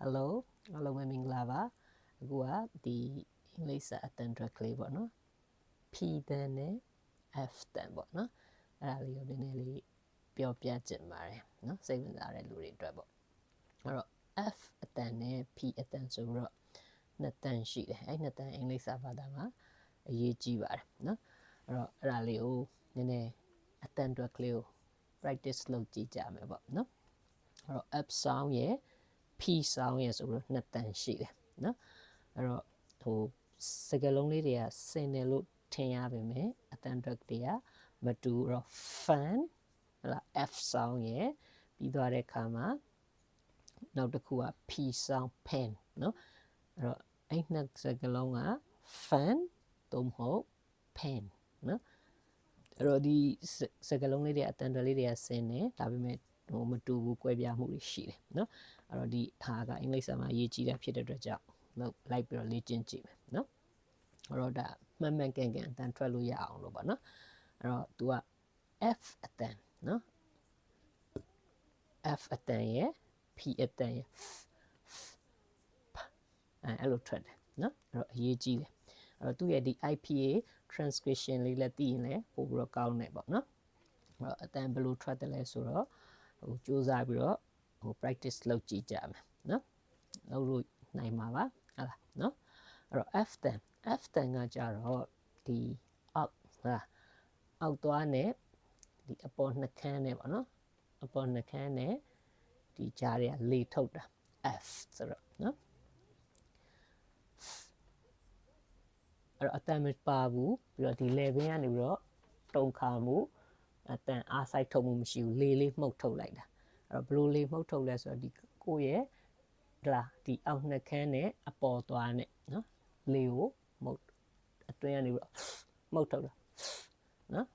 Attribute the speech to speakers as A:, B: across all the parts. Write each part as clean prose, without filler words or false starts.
A: Hello အားလုံးပဲမင်္ဂလာပါအခုကဒီအင်္ဂလိပ်စာအတန်အတွက်ကလေးပေါ့နော် P တန်နဲ့ F တန်ပေါ့နော်အဲ့ဒါလေးကိုနည်းနည်းလေးပြောပြချင်ပါတယ်နော်စိတ်ဝင်စားတဲ့လူတွေအတွက်ပေါ့အဲ့တော့ F အတန်နဲ့ P အတန်ဆိုတော့နှစ်တန်ရှိတယ်အဲ့နှစ်တန်အင်္ဂလိပ်စာဘာသာမှာအရေးကြီးပါတယ်နော်အဲ့တော့အဲ့ဒါလေးကိုနည်းနည်းအတန်အတွက်ကလေးကို practice လုပ်ကြည့်ကြမယ်ပေါ့နော်အဲ့တော့ F sound ရဲ့ P sound ရဲ့ဆိုတော့နှစ်တန်ရှိတယ်နော်အဲ့တော့ဟိုစကားလုံးလေးတွေကဆင်တယ်လို့ထင်ရပါမယ်အတန်တွက်တွေကမတူတော့ fan ဟလာ F sound ရဲ့ပြီးသွားတဲ့အခါမှာနောက်တစ်ခုက P sound pen နော်အဲ့တော့အဲ့နှစ်စကားလုံးက fan သို့မဟုတ် pen နော်အဲ့တော့ဒီစကားလုံးလေးတွေအတန်တွက်လေးတွေကဆင်တယ်ဒါပေမဲ့ဟိုမတူဘူးကွဲပြားမှုတွေရှိတယ်နော်အဲ့တော့ဒီဟာကအင်္ဂလိပ်စာမှာအရေးကြီးတာဖြစ်တဲ့အတွက်ကြောင့်လိုက်ပြီးတော့လေ့ကျင့်ကြည့်မယ်နော်အဲ့တော့ဒါမှန်မှန်ကန်ကန်အတန်ထွက်လို့ရအောင်လို့ပါနော်အဲ့တော့ तू က F အတန်နော် F အတန်ရဲ့ P အတန်ရဲ့အဲ့လိုထွက်တယ်နော်အဲ့တော့အရေးကြီးတယ်အဲ့တော့သူ့ရဲ့ဒီ IPA transcription လေးလည်းသိရင်လည်းပို့ပြီးတော့ကောင်းတယ်ပေါ့နော်အဲ့တော့အတန်ဘယ်လိုထွက်တယ်လဲဆိုတော့ဟိုစူးစမ်းပြီးတော့ဟို practice လုပ်ကြည့်ကြမယ်နော်လုပ်လို့နိုင်မှာပါဟုတ်လားနော်အဲ့တော့ F တန်ကကြတော့ဒီအောက်ဟာအောက်သွားနဲ့ဒီအပေါ်နှခမ်းနဲ့ပေါ့နော်အပေါ်နှခမ်းနဲ့ဒီကြားတွေကလေထုတ်တာ F ဆိုတော့နော်အဲ့တော့အတန်မပါဘူးပြီးတော့ဒီ level ကနေပြီးတော့တုံခါမှုအတန်အားစိုက်ထုတ်မှုမရှိဘူးလေးမှုတ်ထုတ်လိုက်တာအဲ့တော့ဘယ်လိုလေးမှုတ်ထုတ်လဲဆိုတော့ဒီကိုယ့်ရဲ့ဒီအောက်နှခမ်းနဲ့အပေါ်သွားနဲ့နော်လေကိုမှုတ်အတွင်းကနေပြီးတော့မှုတ်ထုတ်တာနော်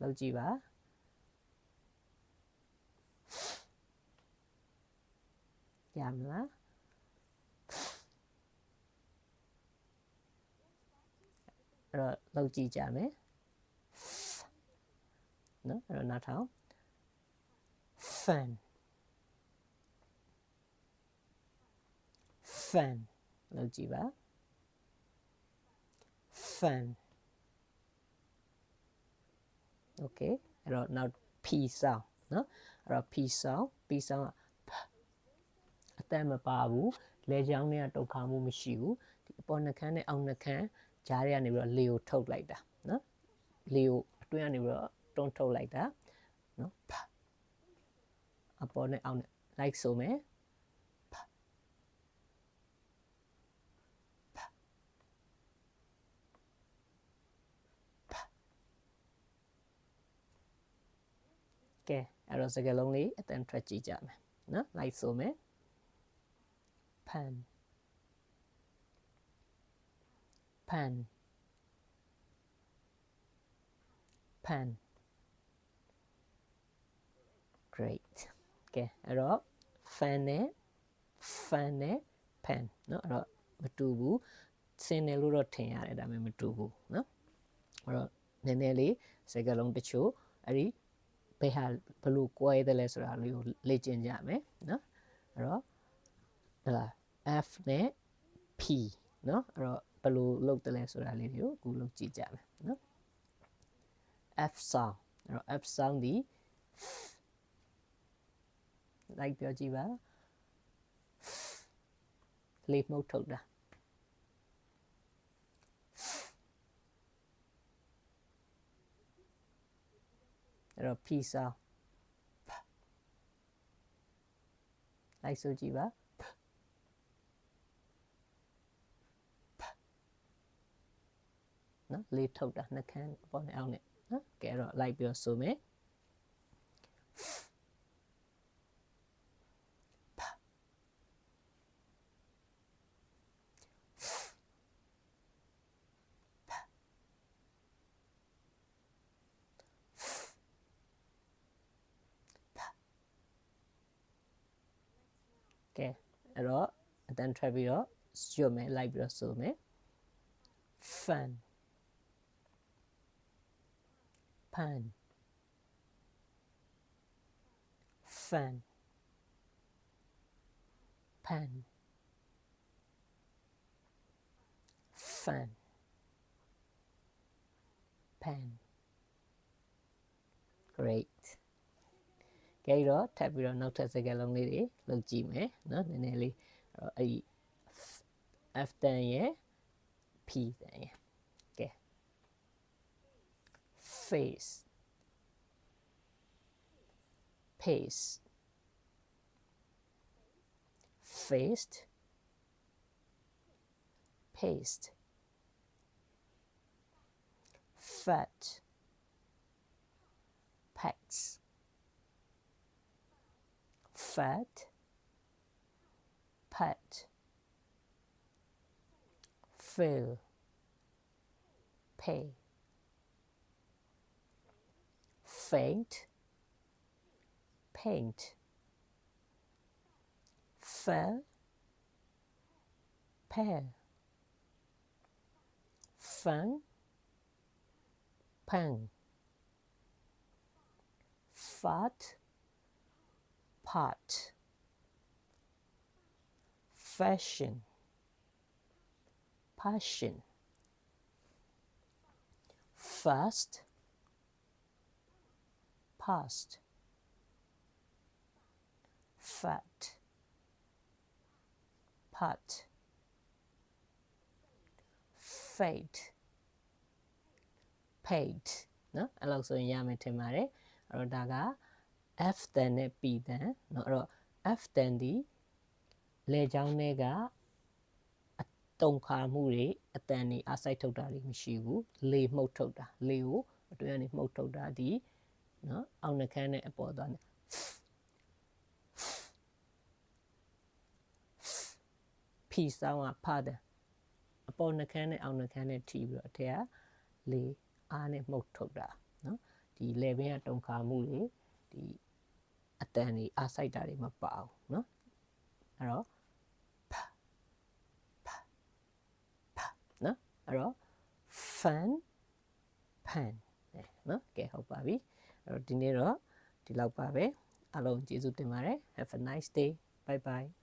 A: လောက်ကြည့်ပါရမလားအဲ့တော့လောက်ကြည့်ကြမယ်နော်အဲ့တော့နောက်ထောင် fan လောက်ကြည့်ပါ fan okay အဲ့တော့နောက် P sound နော်အဲ့တော့ P sound ကအတန်မပါဘူးလေချောင်းတွေကတုတ်ခါမှုမရှိဘူးဒီအပေါ်နှခမ်းနဲ့အောက်နှခမ်းကြားထဲကနေပြီးတော့လေကိုထုတ်လိုက်တာနော်လေကိုအတွင်းကနေပြီးတော့တွန်းထုတ်လိုက်တာနော်အပေါ်နဲ့အောက်နဲ့လိုက်ဆိုမယ်ကဲအဲ့တော့စကားလုံးလေးအတန်ထွက်ကြည့်ကြမယ်နော်လိုက်ဆိုမယ် pan great ကဲအဲ့တော့ fan နဲ့ pan เนาะအဲ့တော့မတူဘူးစင်တယ်လို့တော့ထင်ရတယ်ဒါပေမဲ့မတူဘူးเนาะအဲ့တော့နည်းနည်းလေးစကားလုံးတချို့အဲ့ဒီဘယ်ဟာဘလို့ကွဲတယ်လဲဆိုတာလေးကိုလေ့ကျင့်ကြမယ်เนาะအဲ့တော့ဟလာ F နဲ့ P เนาะအဲ့တော့ဘလို့လုပ်တယ်လဲဆိုတာလေးကိုအခုလုပ်ကြည့်ကြမယ်เนาะ F sound အဲ့တော့ F sound ဒီလိုက်ပြောကြည့်ပါလေးမှုတ်ထုတ်တာအဲ့တော့ P sound လိုက်ဆိုကြည့်ပါနော်လေးထုတ်တာနှခမ်းပေါ်နေအောင်နဲ့နော်ကဲအဲ့တော့လိုက်ပြောဆိုမယ်ကဲအဲ့တော့အတန်ထွက်ပြီးတော့ရွတ်မယ်လိုက်ပြီးတော့ဆိုမယ် fan pan fan pan great ကြိတော့ထပ်ပြီးတော့နောက်ထပ်စကားလုံးလေးတွေလုပ်ကြည့်မယ်နော်နည်းနည်းလေးအဲ့ဒီ F တန်ရဲ့ P တန်ရဲ့ကဲ face pace faced paced fat packs fat pat fill pay faint paint fell pair fun pang fat pot fashion passion fast past fat pot fate paid နော်အဲ့လောက်ဆိုရင်ရမယ်ထင်ပါတယ်အဲ့တော့ဒါက F တန်နဲ့ P တန်နော်အဲ့တော့ F တန်ဒီလေချောင်းတွေကတုံခါမှုတွေအတန်တွေအားစိုက်ထုတ်တာတွေမရှိဘူးလေမှုတ်ထုတ်တာလေကိုအတွင်းကနေမှုတ်ထုတ်တာဒီနော်အောက်နှခမ်းနဲ့အပေါ်သွားနေP ဆောင်းကဖတယ်အပေါ်နှခမ်းနဲ့အောက်နှခမ်းနဲ့ထိပြီးတော့အထက်ကလေအားနဲ့မှုတ်ထုတ်တာနော်ဒီလေဘင်းကတုံခါမှုတွေဒီအတန်တွေအားစိုက်တာတွေမပါဘူးနော်အဲ့တော့နော်အဲ့တော့ fun pan နော်ကဲဟုတ်ပါပြီအဲ့တော့ဒီနေ့တော့ဒီလောက်ပါပဲအားလုံးကျေးဇူးတင်ပါတယ် have a nice day bye bye